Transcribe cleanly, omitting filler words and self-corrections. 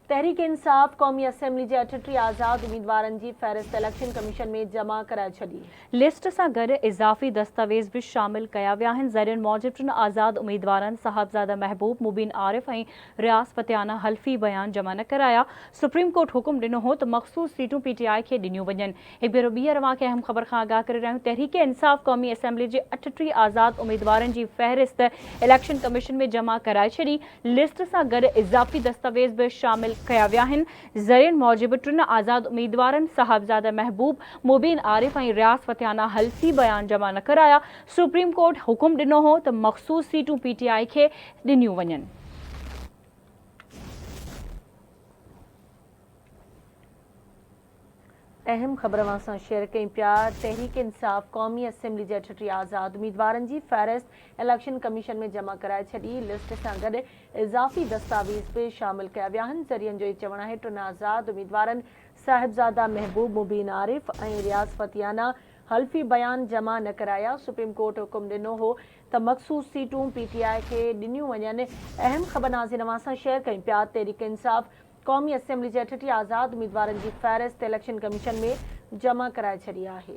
तहरीक इंसाफ़ क़ौमी असेंबली जे 38 आज़ाद उम्मीदवारनि जी फ़हरिस्त इलेक्शन कमीशन में जमा कराए छॾी। लिस्ट सां गॾु इज़ाफ़ी दस्तावेज़ भी शामिल कया विया आहिनि। ज़रियनि मूजिब टिनि आज़ाद उम्मीदवारनि साहिबज़ादा महबूब, मुबीन आरिफ ऐं रियाज़ फ़तियाना हल्फ़ी बयान जमा न कराया। सुप्रीम कोर्ट हुकुम ॾिनो हो त मख़सूस सीटूं PTI खे ॾिनियूं वञनि। हिकु भेरो ॿीहर अवां खे अहम ख़बर खां आगाह करे रहिया आहियूं। तहरीक इंसाफ़ क़ौमी असेंबली जे 38 आज़ाद उम्मीदवारनि जी फ़हरिस्त इलेक्शन कमीशन में जमा कराए छॾी। लिस्ट सां गॾु इज़ाफ़ी दस्तावेज़ भी शामिल कया विया आहिनि। ज़रियनि मूजिब टिनि आज़ाद उम्मीदवारनि साहिबज़ादा महबूब, मुबीन आरिफ ऐं रियाज़ फ़तियाना हल्फ़ी बयान जमा न कराया। सुप्रीम कोर्ट हुकुम ॾिनो हो त मख़सूस सीटूं PTI खे ॾिनियूं वञनि। अहम ख़बर अवां सां शेयर कयूं पिया। तहरीक इंसाफ़ क़ौमी असेंबली जे 38 आज़ाद उम्मीदवारनि जी फ़हरिस्त इलेक्शन कमीशन में जमा कराए छॾी। लिस्ट सां गॾु इज़ाफ़ी दस्तावेज़ भी शामिल कया विया आहिनि। ज़रियनि जो इहो चवणु आहे टिनि आज़ाद उम्मीदवारनि साहिबज़ादा महबूब, मुबीन आरिफ ऐं रियाज़ फ़तियाना हल्फ़ी बयान जमा न कराया। सुप्रीम कोर्ट हुकुम ॾिनो हो त मख़सूस सीटूं PTI खे ॾिनियूं वञनि। अहम ख़बर नाज़रीन अवां सां शेयर कयूं पिया। तहरीक इंसाफ़ क़ौमी असेंबली जे 38 आज़ाद उम्मीदवारनि जी फ़हरिस्त इलेक्शन कमीशन में जमा कराए छॾी आहे।